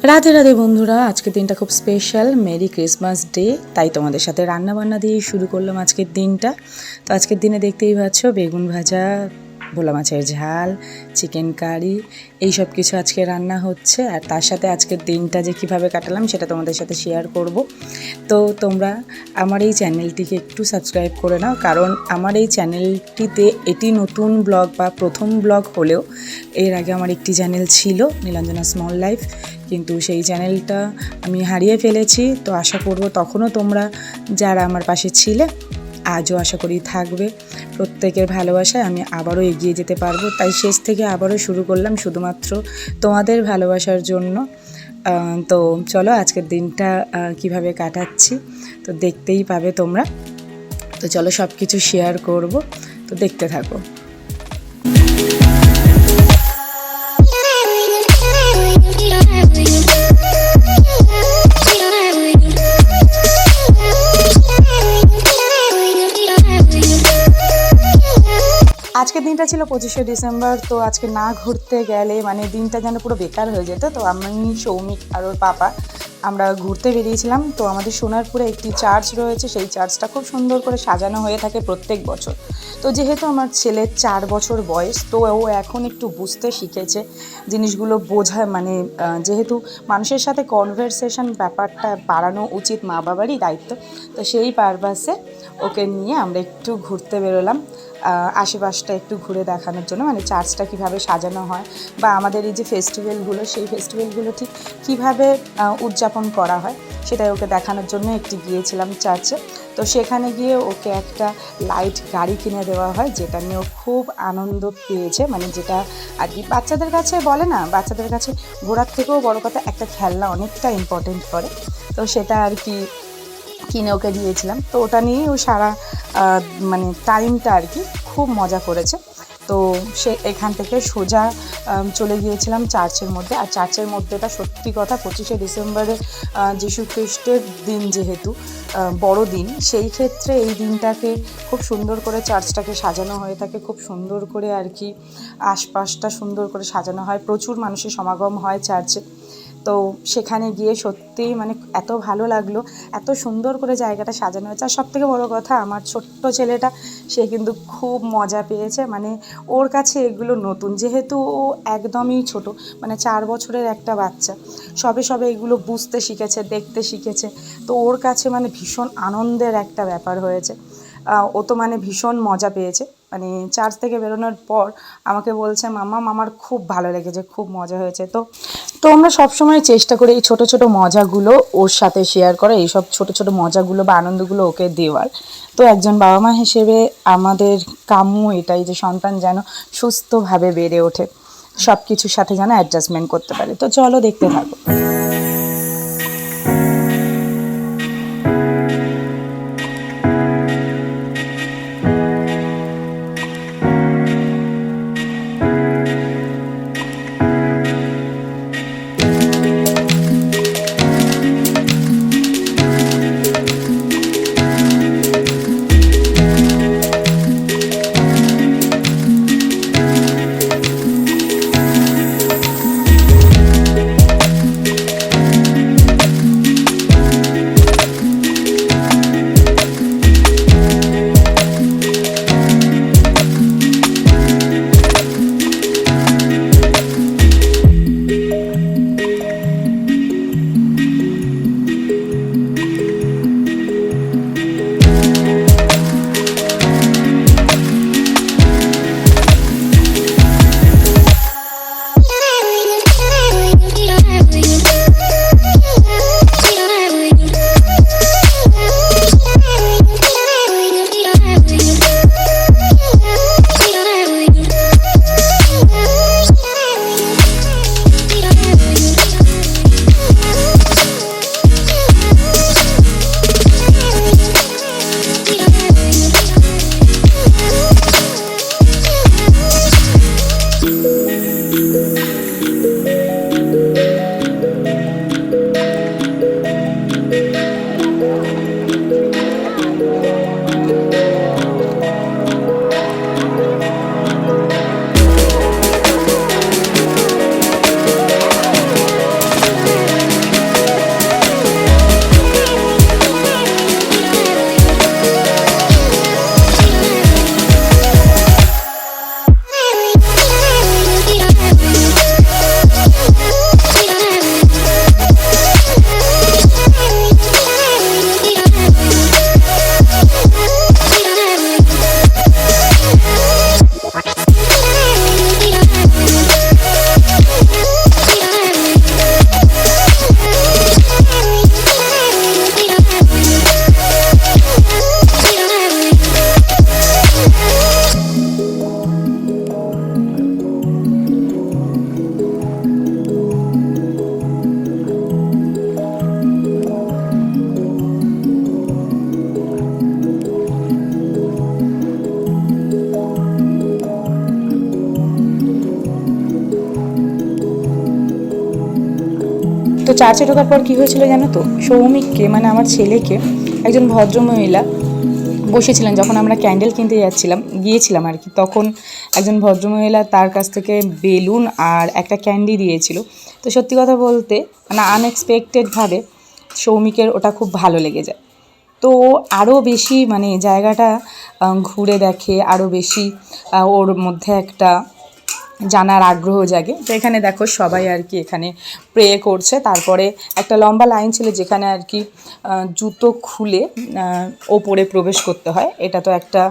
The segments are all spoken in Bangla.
রাধে রাধে বন্ধুরা, আজকের দিনটা খুব স্পেশাল। Merry Christmas day. তাই তোমাদের সাথে রান্নাবান্না দিয়ে শুরু করলাম আজকের দিনটা। তো আজকের দিনে দেখতেই পাচ্ছ বেগুন ভাজা, ভোলা মাছের ঝাল, চিকেন কারি, এই সব কিছু আজকে রান্না হচ্ছে। আর তার সাথে আজকের দিনটা যে কীভাবে কাটালাম সেটা তোমাদের সাথে শেয়ার করব। তো তোমরা আমার এই চ্যানেলটিকে একটু সাবস্ক্রাইব করে নাও, কারণ আমার এই চ্যানেলটিতে এটি নতুন ব্লগ বা প্রথম ব্লগ হলেও এর আগে আমার একটি চ্যানেল ছিল, নীলাঞ্জনা স্মল লাইফ, কিন্তু সেই চ্যানেলটা আমি হারিয়ে ফেলেছি। তো আশা করব তখনও তোমরা যারা আমার পাশে ছিলে আজও আশা করি থাকবে। প্রত্যেকের ভালোবাসায় আমি আবারও এগিয়ে যেতে পারবো, তাই শেষ থেকে আবারও শুরু করলাম শুধুমাত্র তোমাদের ভালোবাসার জন্য। তো চলো আজকের দিনটা কিভাবে কাটাচ্ছি তো দেখতেই পাবে তোমরা। তো চলো সব কিছু শেয়ার করব, তো দেখতে থাকো। আজকের দিনটা ছিল 25শে ডিসেম্বর। তো আজকে না ঘুরতে গেলে মানে দিনটা যেন পুরো বেকার হয়ে যেত। তো আমি, সৌমিক আর ওর পাপা আমরা ঘুরতে বেরিয়েছিলাম। তো আমাদের সোনারপুরে একটি চার্চ রয়েছে, সেই চার্চটা খুব সুন্দর করে সাজানো হয়ে থাকে প্রত্যেক বছর। তো যেহেতু আমার ছেলের 4 বছর বয়স, তো ও এখন একটু বুঝতে শিখেছে জিনিসগুলো, বোঝা মানে যেহেতু মানুষের সাথে কনভারসেশন ব্যাপারটা বাড়ানো উচিত, মা বাবারই দায়িত্ব। তো সেই পারপাসে ওকে নিয়ে আমরা একটু ঘুরতে বেরোলাম, আশেপাশটা একটু ঘুরে দেখানোর জন্য, মানে চার্চটা কীভাবে সাজানো হয় বা আমাদের এই যে ফেস্টিভ্যালগুলো, সেই ফেস্টিভ্যালগুলো ঠিক কীভাবে উদযাপন করা হয় সেটাই ওকে দেখানোর জন্য একটু গিয়েছিলাম চার্চে। তো সেখানে গিয়ে ওকে একটা লাইট গাড়ি কিনে দেওয়া হয়, যেটা নিয়ে ও খুব আনন্দ পেয়েছে। মানে যেটা আর কি বাচ্চাদের কাছে বলে না, বাচ্চাদের কাছে ঘোরার থেকেও বড় কথা একটা খেলনা অনেকটা ইম্পর্টেন্ট করে। তো সেটা আর কি কিনে ওকে দিয়েছিলাম। তো ওটা নিয়েই ও সারা মানে টাইমটা আর কি খুব মজা করেছে। তো সে এখান থেকে সোজা চলে গিয়েছিলাম চার্চের মধ্যে। আর চার্চের মধ্যেটা সত্যি কথা 25শে ডিসেম্বরে যীশু খ্রিস্টের দিন, যেহেতু বড় দিন, সেই ক্ষেত্রে এই দিনটাকে খুব সুন্দর করে চার্চটাকে সাজানো হয়ে থাকে, খুব সুন্দর করে আর কি আশপাশটা সুন্দর করে সাজানো হয়, প্রচুর মানুষের সমাগম হয় চার্চে। তো সেখানে গিয়ে সত্যিই মানে এত ভালো লাগলো, এত সুন্দর করে জায়গাটা সাজানো হয়েছে। আর সবথেকে বড় কথা, আমার ছোট্ট ছেলেটা সে কিন্তু খুব মজা পেয়েছে। মানে ওর কাছে এগুলো নতুন, যেহেতু ও একদমই ছোট, মানে 4 বছরের একটা বাচ্চা, সবে এগুলো বুঝতে শিখেছে, দেখতে শিখেছে। তো ওর কাছে মানে ভীষণ আনন্দের একটা ব্যাপার হয়েছে। ও তো মানে ভীষণ মজা পেয়েছে। মানে চার্চ থেকে বেরোনোর পর আমাকে বলছে, মাম্মা আমার খুব ভালো লেগেছে, খুব মজা হয়েছে। তো আমরা সবসময় চেষ্টা করি এই ছোটো ছোটো মজাগুলো ওর সাথে শেয়ার করা, এইসব ছোটো ছোটো মজাগুলো বা আনন্দগুলো ওকে দেওয়ার। তো একজন বাবা মা হিসেবে আমাদের কাম্য এটাই যে সন্তান যেন সুস্থভাবে বেড়ে ওঠে, সব কিছুর সাথে যেন অ্যাডজাস্টমেন্ট করতে পারে। তো চলো দেখতে থাকো। তো চার্চে ঢোকার পর কী হয়েছিল জানো তো, সৌমিককে মানে আমার ছেলেকে একজন ভদ্রমহিলা বসেছিলেন, যখন আমরা ক্যান্ডেল কিনতে গিয়েছিলাম আর কি, তখন একজন ভদ্রমহিলা তার কাছ থেকে বেলুন আর একটা ক্যান্ডি দিয়েছিল। তো সত্যি কথা বলতে মানে আনএক্সপেক্টেডভাবে সৌমিকের ওটা খুব ভালো লেগে যায়। তো আরও বেশি মানে জায়গাটা ঘুরে দেখে, আরও বেশি ওর মধ্যে একটা জানার আগ্রহ জাগে। তো এখানে দেখো সবাই আর কি এখানে প্রে করছে। তারপরে একটা লম্বা লাইন ছিল যেখানে আর কি জুতো খুলে ওপরে প্রবেশ করতে হয়। এটা তো একটা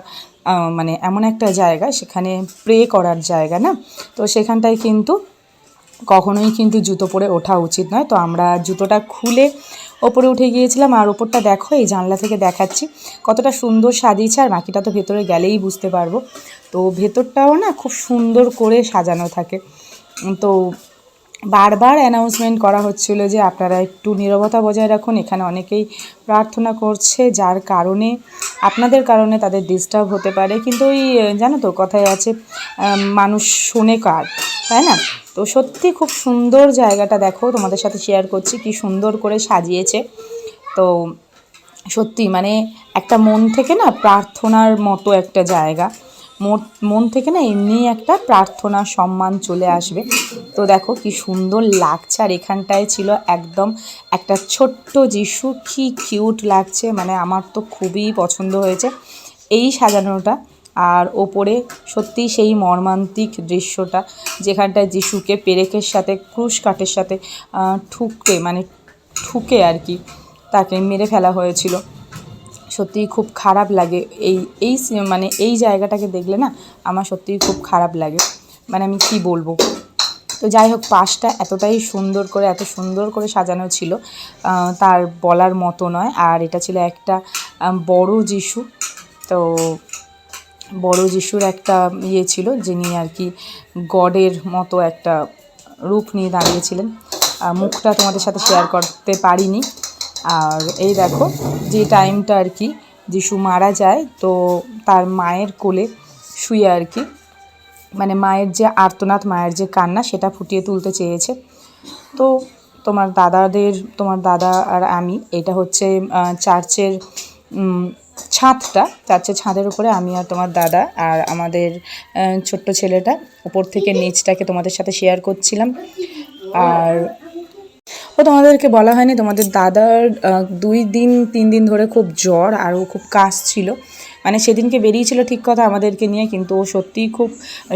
মানে এমন একটা জায়গা, সেখানে প্রে করার জায়গা না, তো সেখানটায় কিন্তু কখনোই কিন্তু জুতো পরে ওঠা উচিত নয়। তো আমরা জুতোটা খুলে ওপরে উঠে গিয়েছিলাম। আর ওপরটা দেখো, এই জানলা থেকে দেখাচ্ছি কতটা সুন্দর সাজিয়েছে, আর বাকিটা তো ভেতরে গেলেই বুঝতে পারবো। তো ভেতরটাও না খুব সুন্দর করে সাজানো থাকে। তো বারবার অ্যানাউন্সমেন্ট করা হচ্ছিল যে আপনারা একটু নীরবতা বজায় রাখুন, এখানে অনেকেই প্রার্থনা করছে, যার কারণে আপনাদের কারণে তাদের ডিস্টার্ব হতে পারে। কিন্তু ওই জানো তো কথায় আছে মানুষ শোনে কার, তাই না? তো সত্যি খুব সুন্দর জায়গাটা, দেখো তোমাদের সাথে শেয়ার করছি কি সুন্দর করে সাজিয়েছে। তো সত্যি মানে একটা মন থেকে না প্রার্থনার মতো একটা জায়গা, মন থেকে না এমনি একটা প্রার্থনা সম্মান চলে আসবে। তো দেখো কি সুন্দর লাগছে। আর এখানটায় ছিল একদম একটা ছোট্ট যিশু, কি কিউট লাগছে, মানে আমার তো খুবই পছন্দ হয়েছে এই সাজানোটা। আর ওপরে সত্যি সেই মর্মান্তিক দৃশ্যটা, যেখানটায় যিশুকে পেরেকের সাথে ক্রুশ কাঠের সাথে ঠুকে আর কি তাকে মেরে ফেলা হয়েছিল। সত্যিই খুব খারাপ লাগে মানে এই জায়গাটাকে দেখলে না আমার সত্যিই খুব খারাপ লাগে, মানে আমি কি বলবো। তো যাই হোক, পাশটা এত সুন্দর করে সাজানো ছিল, তার বলার মতো নয়। আর এটা ছিল একটা বড় যিশু। তো বড় যিশুর একটা ছিল, যিনি আর কি গডের মতো একটা রূপ নিয়ে দাঁড়িয়েছিলেন। মুখটা তোমাদের সাথে শেয়ার করতে পারিনি। আর এই দেখো যে টাইমটা আর কি যিশু মারা যায়, তো তার মায়ের কোলে শুয়ে আর কি মানে মায়ের যে আর্তনাদ, মায়ের যে কান্না, সেটা ফুটিয়ে তুলতে চেয়েছে। তো তোমার দাদা আর আমি, এটা হচ্ছে চার্চের চার্চের ছাদের উপরে আমি আর তোমার দাদা আর আমাদের ছোট্ট ছেলেটা উপর থেকে নিচটাকে তোমাদের সাথে শেয়ার করছিলাম। আর তোমাদেরকে বলা হয়নি, তোমাদের দাদার 2-3 দিন ধরে খুব জ্বর আর ও খুব কাশ ছিল। মানে সেদিনকে বেরিয়েছিল ঠিক কথা আমাদেরকে নিয়ে, কিন্তু ও সত্যিই খুব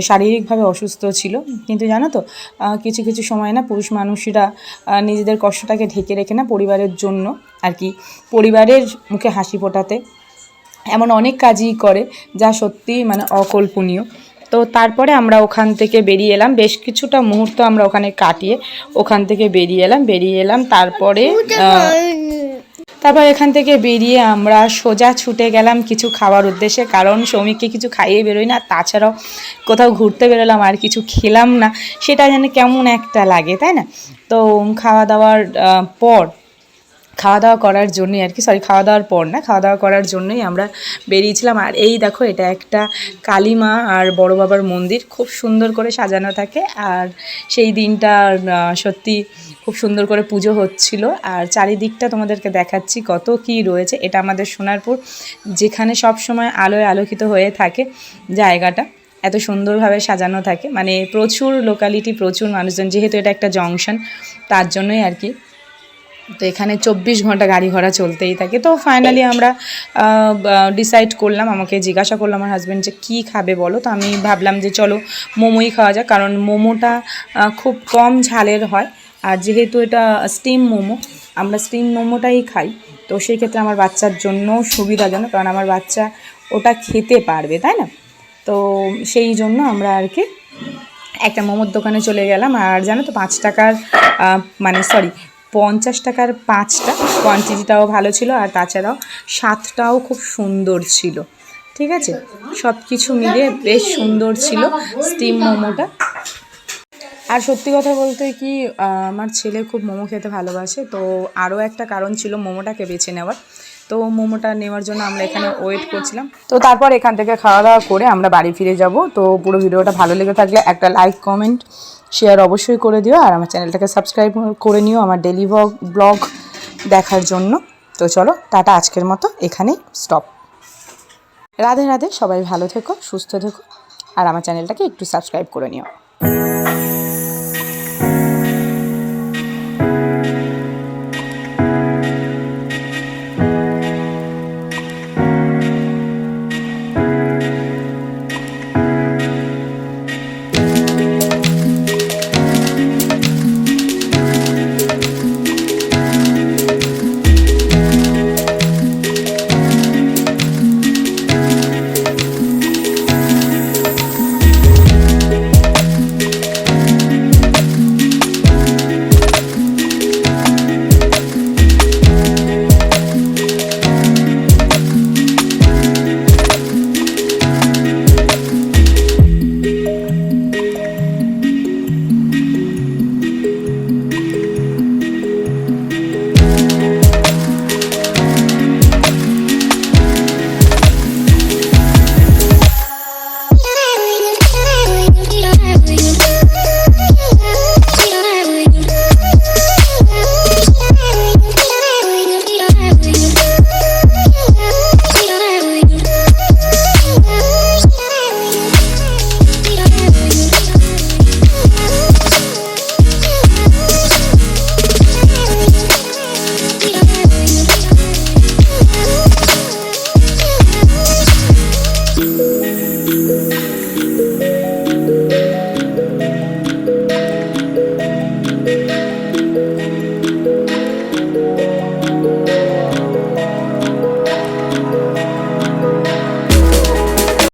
শারীরিকভাবে অসুস্থ ছিল। কিন্তু জানো তো কিছু কিছু সময় না পুরুষ মানুষরা নিজেদের কষ্টটাকে ঢেকে রেখে না পরিবারের জন্য আর কি, পরিবারের মুখে হাসি ফোটাতে এমন অনেক কাজই করে যা সত্যিই মানে অকল্পনীয়। তো তারপরে আমরা ওখান থেকে বেরিয়ে এলাম, বেশ কিছুটা মুহূর্ত আমরা ওখানে কাটিয়ে ওখান থেকে বেরিয়ে এলাম। তারপর এখান থেকে বেরিয়ে আমরা সোজা ছুটে গেলাম কিছু খাওয়ার উদ্দেশ্যে, কারণ সৌমিককে কিছু খাইয়ে বেরোই না, তাছাড়াও কোথাও ঘুরতে বেরোলাম আর কিছু খেলাম না, সেটা যেন কেমন একটা লাগে, তাই না? তো খাওয়া দাওয়া করার জন্যই আর কি, খাওয়া দাওয়া করার জন্যই আমরা বেরিয়েছিলাম। আর এই দেখো, এটা একটা কালী মা আর বড় বাবার মন্দির, খুব সুন্দর করে সাজানো থাকে। আর সেই দিনটা সত্যি খুব সুন্দর করে পুজো হচ্ছিল। আর চারিদিকটা তোমাদেরকে দেখাচ্ছি কত কি রয়েছে। এটা আমাদের সোনারপুর, যেখানে সব সময় আলোয় আলোকিত হয়ে থাকে জায়গাটা, এত সুন্দরভাবে সাজানো থাকে, মানে প্রচুর লোকালিটি, প্রচুর মানুষজন, যেহেতু এটা একটা জংশন, তার জন্যই আর কি। তো এখানে 24 ঘন্টা গাড়ি ঘোড়া চলতেই থাকে। তো ফাইনালি আমরা ডিসাইড করলাম, আমাকে জিজ্ঞাসা করলাম আমার হাজব্যান্ড যে কী খাবে বলো। তো আমি ভাবলাম যে চলো মোমোই খাওয়া যাক, কারণ মোমোটা খুব কম ঝালের হয়। আর যেহেতু এটা স্টিম মোমো, আমরা স্টিম মোমোটাই খাই, তো সেই ক্ষেত্রে আমার বাচ্চার জন্য সুবিধাজনক, কারণ আমার বাচ্চা ওটা খেতে পারবে, তাই না? তো সেই জন্য আমরা আর কি একটা মোমোর দোকানে চলে গেলাম। আর জানো তো 5 টাকার 50 টাকার 5টা, কোয়ান্টিটিটাও ভালো ছিল, আর তাছাড়াও স্বাদটাও খুব সুন্দর ছিল। ঠিক আছে, সব কিছু মিলে বেশ সুন্দর ছিল স্টিম মোমোটা। আর সত্যি কথা বলতে কি, আমার ছেলে খুব মোমো খেতে ভালোবাসে, তো আরও একটা কারণ ছিল মোমোটাকে বেছে নেওয়ার। তো মোমোটা নেওয়ার জন্য আমরা এখানে ওয়েট করছিলাম। তো তারপর এখান থেকে খাওয়া দাওয়া করে আমরা বাড়ি ফিরে যাব। তো পুরো ভিডিওটা ভালো লেগে থাকলে একটা লাইক, কমেন্ট শেয়ার অবশ্যই করে দিও, আর আমার চ্যানেলটাকে সাবস্ক্রাইব করে নিও আমার ডেলি ব্লগ দেখার জন্য। তো চলো টাটা, আজকের মতো এখানেই স্টপ। রাধে রাধে, সবাই ভালো থেকো, সুস্থ থেকো, আর আমার চ্যানেলটাকে একটু সাবস্ক্রাইব করে নিও।